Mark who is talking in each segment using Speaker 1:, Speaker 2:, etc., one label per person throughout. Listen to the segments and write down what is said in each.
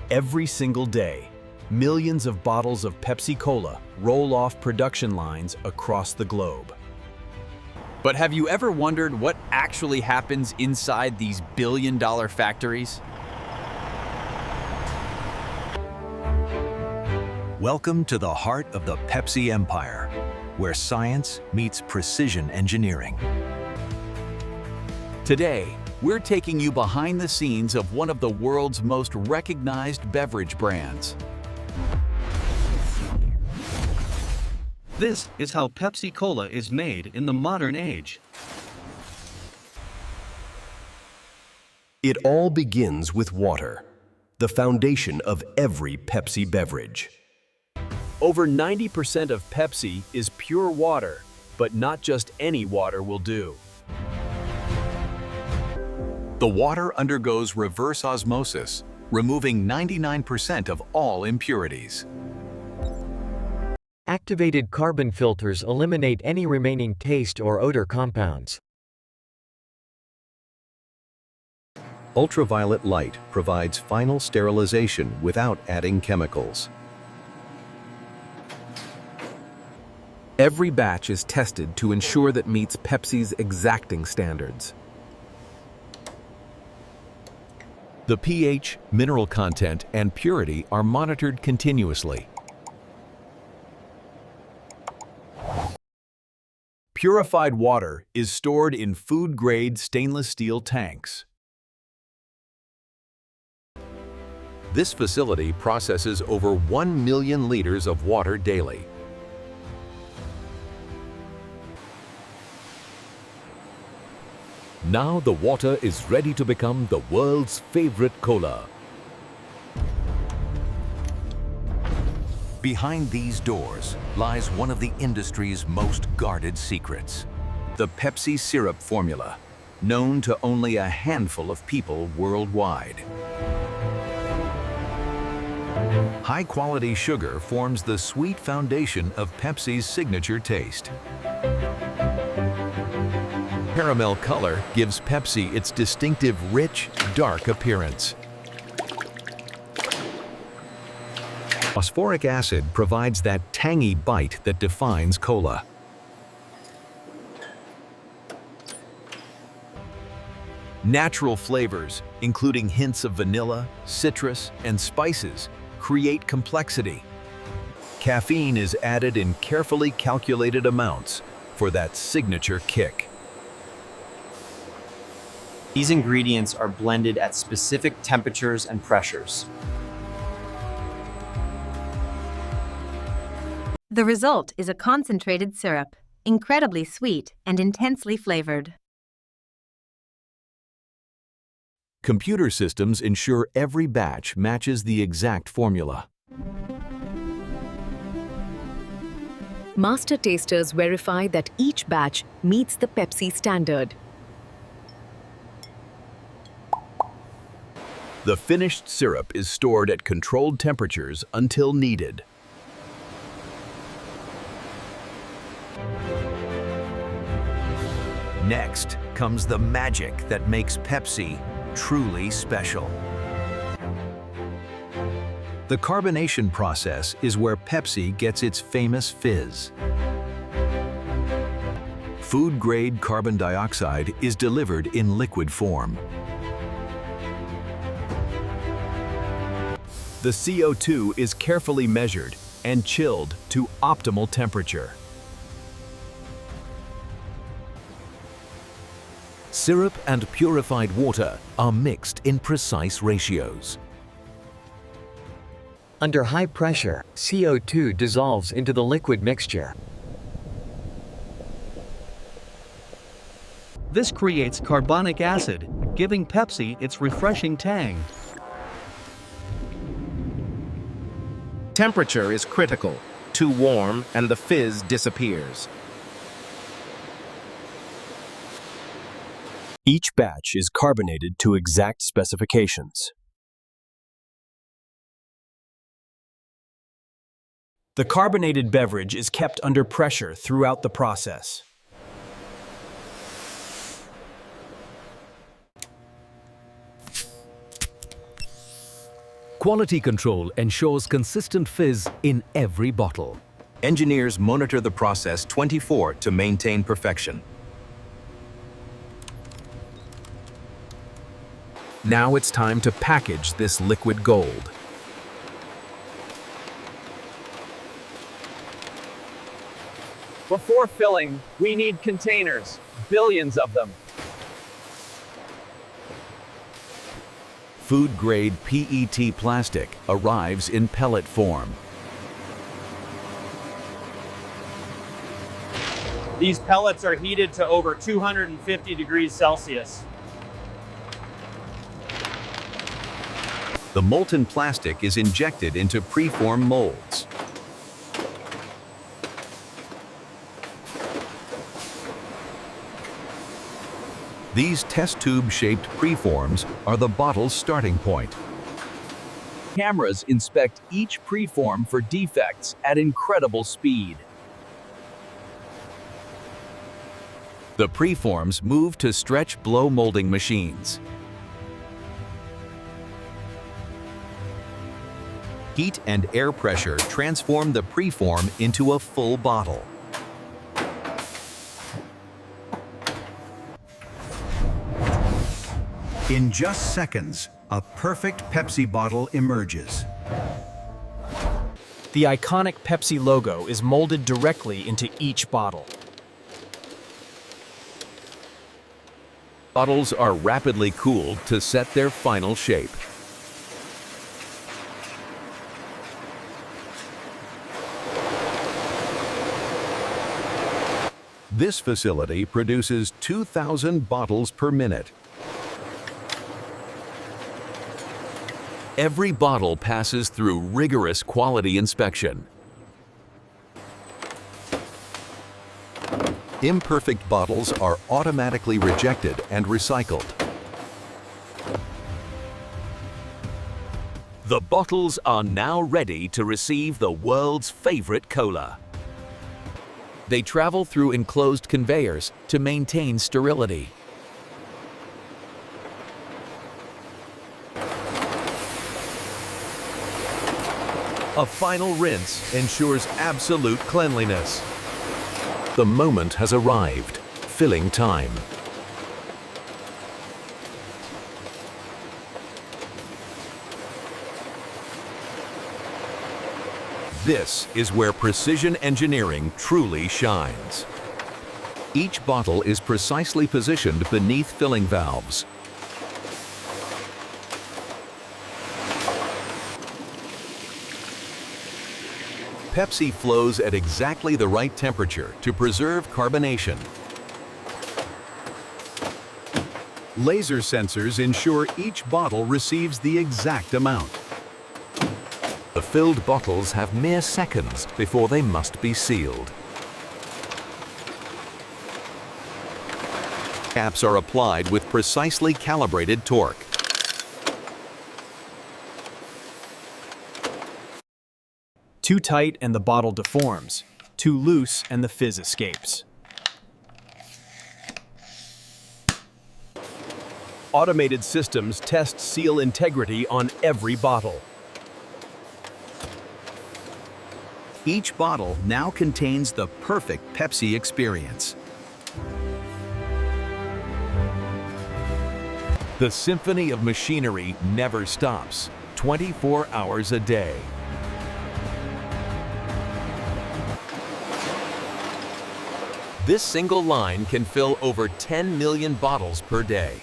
Speaker 1: Every single day, millions of bottles of Pepsi-Cola roll off production lines across the globe.
Speaker 2: But have you ever wondered what actually happens inside these billion-dollar factories?
Speaker 3: Welcome to the heart of the Pepsi empire, where science meets precision engineering.
Speaker 2: Today, we're taking you behind the scenes of one of the world's most recognized beverage brands.
Speaker 4: This is how Pepsi-Cola is made in the modern age.
Speaker 5: It all begins with water, the foundation of every Pepsi beverage.
Speaker 1: Over 90% of Pepsi is pure water, but not just any water will do.
Speaker 3: The water undergoes reverse osmosis, removing 99% of all impurities.
Speaker 6: Activated carbon filters eliminate any remaining taste or odor compounds.
Speaker 5: Ultraviolet light provides final sterilization without adding chemicals.
Speaker 7: Every batch is tested to ensure that meets Pepsi's exacting standards.
Speaker 5: The pH, mineral content, and purity are monitored continuously.
Speaker 1: Purified water is stored in food-grade stainless steel tanks.
Speaker 5: This facility processes over 1 million liters of water daily. Now the water is ready to become the world's favorite cola. Behind these doors lies one of the industry's most guarded secrets.
Speaker 3: The Pepsi syrup formula, known to only a handful of people worldwide. High-quality sugar forms the sweet foundation of Pepsi's signature taste. Caramel color gives Pepsi its distinctive rich, dark appearance. Phosphoric acid provides that tangy bite that defines cola.
Speaker 1: Natural flavors, including hints of vanilla, citrus, and spices, create complexity.
Speaker 3: Caffeine is added in carefully calculated amounts for that signature kick.
Speaker 8: These ingredients are blended at specific temperatures and pressures.
Speaker 9: The result is a concentrated syrup, incredibly sweet and intensely flavored.
Speaker 3: Computer systems ensure every batch matches the exact formula.
Speaker 10: Master tasters verify that each batch meets the Pepsi standard.
Speaker 1: The finished syrup is stored at controlled temperatures until needed.
Speaker 3: Next comes the magic that makes Pepsi truly special. The carbonation process is where Pepsi gets its famous fizz. Food-grade carbon dioxide is delivered in liquid form.
Speaker 1: The CO2 is carefully measured and chilled to optimal temperature.
Speaker 3: Syrup and purified water are mixed in precise ratios.
Speaker 6: Under high pressure, CO2 dissolves into the liquid mixture.
Speaker 4: This creates carbonic acid, giving Pepsi its refreshing tang.
Speaker 7: Temperature is critical. Too warm and the fizz disappears.
Speaker 1: Each batch is carbonated to exact specifications. The carbonated beverage is kept under pressure throughout the process.
Speaker 7: Quality control ensures consistent fizz in every bottle.
Speaker 3: Engineers monitor the process 24 to maintain perfection.
Speaker 7: Now it's time to package this liquid gold.
Speaker 11: Before filling, we need containers, billions of them.
Speaker 2: Food-grade PET plastic arrives in pellet form.
Speaker 11: These pellets are heated to over 250 degrees Celsius.
Speaker 3: The molten plastic is injected into preform molds. These test tube-shaped preforms are the bottle's starting point.
Speaker 2: Cameras inspect each preform for defects at incredible speed. The preforms move to stretch blow molding machines.
Speaker 3: Heat and air pressure transform the preform into a full bottle. In just seconds, a perfect Pepsi bottle emerges.
Speaker 12: The iconic Pepsi logo is molded directly into each bottle.
Speaker 2: Bottles are rapidly cooled to set their final shape.
Speaker 3: This facility produces 2,000 bottles per minute.
Speaker 2: Every bottle passes through rigorous quality inspection.
Speaker 3: Imperfect bottles are automatically rejected and recycled.
Speaker 2: The bottles are now ready to receive the world's favorite cola. They travel through enclosed conveyors to maintain sterility. A final rinse ensures absolute cleanliness.
Speaker 3: The moment has arrived, filling time. This is where precision engineering truly shines. Each bottle is precisely positioned beneath filling valves. Pepsi flows at exactly the right temperature to preserve carbonation. Laser sensors ensure each bottle receives the exact amount. The filled bottles have mere seconds before they must be sealed. Caps are applied with precisely calibrated torque.
Speaker 12: Too tight and the bottle deforms. Too loose and the fizz escapes. Automated systems test seal integrity on every bottle.
Speaker 3: Each bottle now contains the perfect Pepsi experience.
Speaker 2: The symphony of machinery never stops, 24 hours a day. This single line can fill over 10 million bottles per day.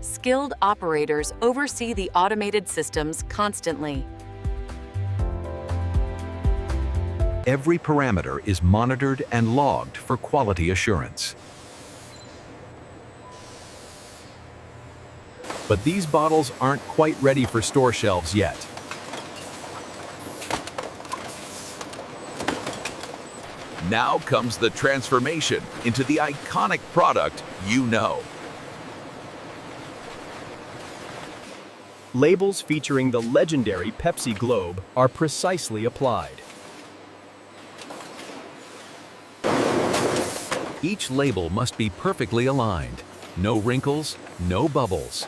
Speaker 13: Skilled operators oversee the automated systems constantly.
Speaker 3: Every parameter is monitored and logged for quality assurance.
Speaker 2: But these bottles aren't quite ready for store shelves yet. Now comes the transformation into the iconic product you know.
Speaker 12: Labels featuring the legendary Pepsi globe are precisely applied.
Speaker 3: Each label must be perfectly aligned. No wrinkles, no bubbles.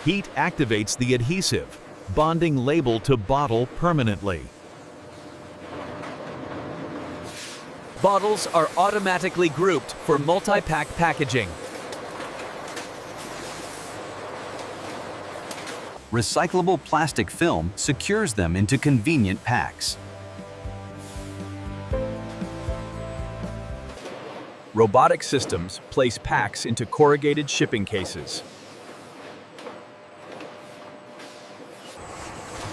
Speaker 2: Heat activates the adhesive, bonding label to bottle permanently.
Speaker 14: Bottles are automatically grouped for multi-pack packaging.
Speaker 8: Recyclable plastic film secures them into convenient packs.
Speaker 12: Robotic systems place packs into corrugated shipping cases.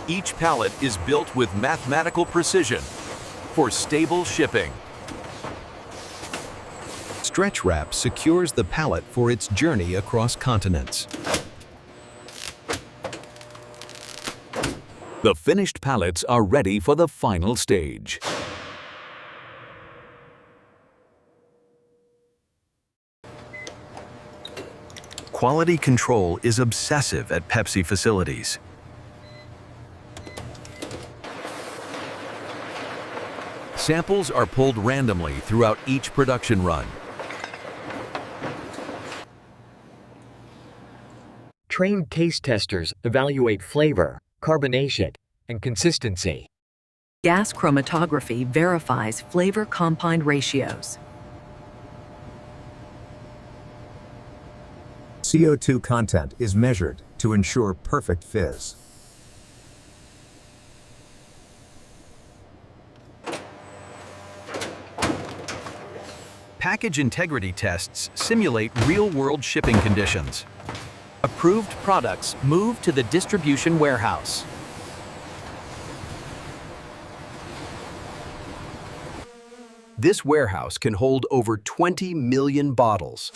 Speaker 2: Each pallet is built with mathematical precision for stable shipping.
Speaker 3: Stretch wrap secures the pallet for its journey across continents.
Speaker 2: The finished pallets are ready for the final stage.
Speaker 3: Quality control is obsessive at Pepsi facilities.
Speaker 2: Samples are pulled randomly throughout each production run.
Speaker 6: Trained taste testers evaluate flavor, carbonation, and consistency.
Speaker 10: Gas chromatography verifies flavor compound ratios.
Speaker 15: CO2 content is measured to ensure perfect fizz.
Speaker 3: Package integrity tests simulate real-world shipping conditions.
Speaker 14: Approved products move to the distribution warehouse.
Speaker 1: This warehouse can hold over 20 million bottles.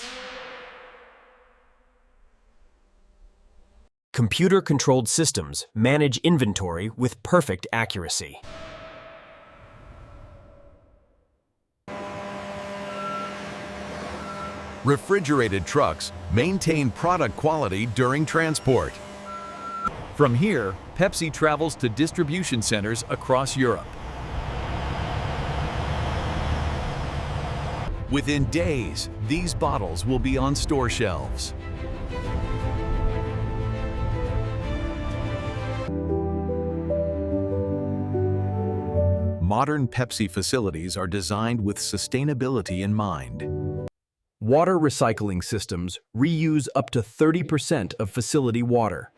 Speaker 1: Computer-controlled systems manage inventory with perfect accuracy.
Speaker 2: Refrigerated trucks maintain product quality during transport. From here, Pepsi travels to distribution centers across Europe. Within days, these bottles will be on store shelves. Modern Pepsi facilities are designed with sustainability in mind.
Speaker 1: Water recycling systems reuse up to 30% of facility water.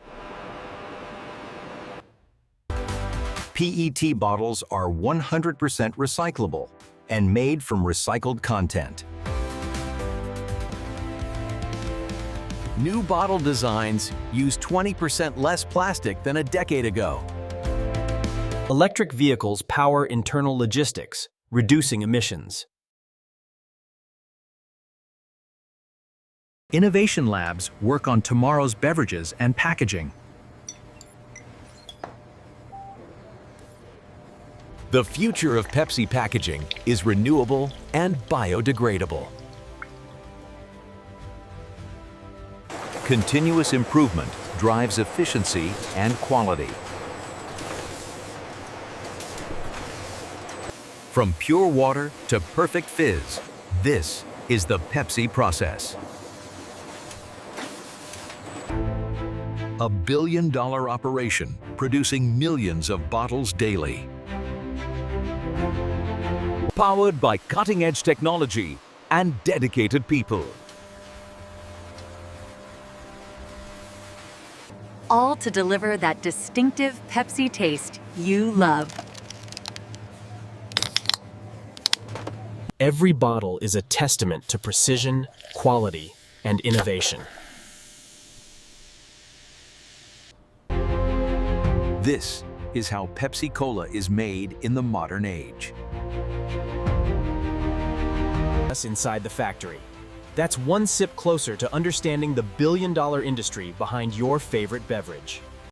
Speaker 3: PET bottles are 100% recyclable and made from recycled content.
Speaker 2: New bottle designs use 20% less plastic than a decade ago.
Speaker 1: Electric vehicles power internal logistics, reducing emissions.
Speaker 16: Innovation labs work on tomorrow's beverages and packaging.
Speaker 2: The future of Pepsi packaging is renewable and biodegradable. Continuous improvement drives efficiency and quality. From pure water to perfect fizz, this is the Pepsi process. A billion-dollar operation producing millions of bottles daily. Powered by cutting-edge technology and dedicated people.
Speaker 13: All to deliver that distinctive Pepsi taste you love.
Speaker 1: Every bottle is a testament to precision, quality, and innovation.
Speaker 2: This is how Pepsi-Cola is made in the modern age.
Speaker 1: Us inside the factory. That's one sip closer to understanding the billion-dollar industry behind your favorite beverage.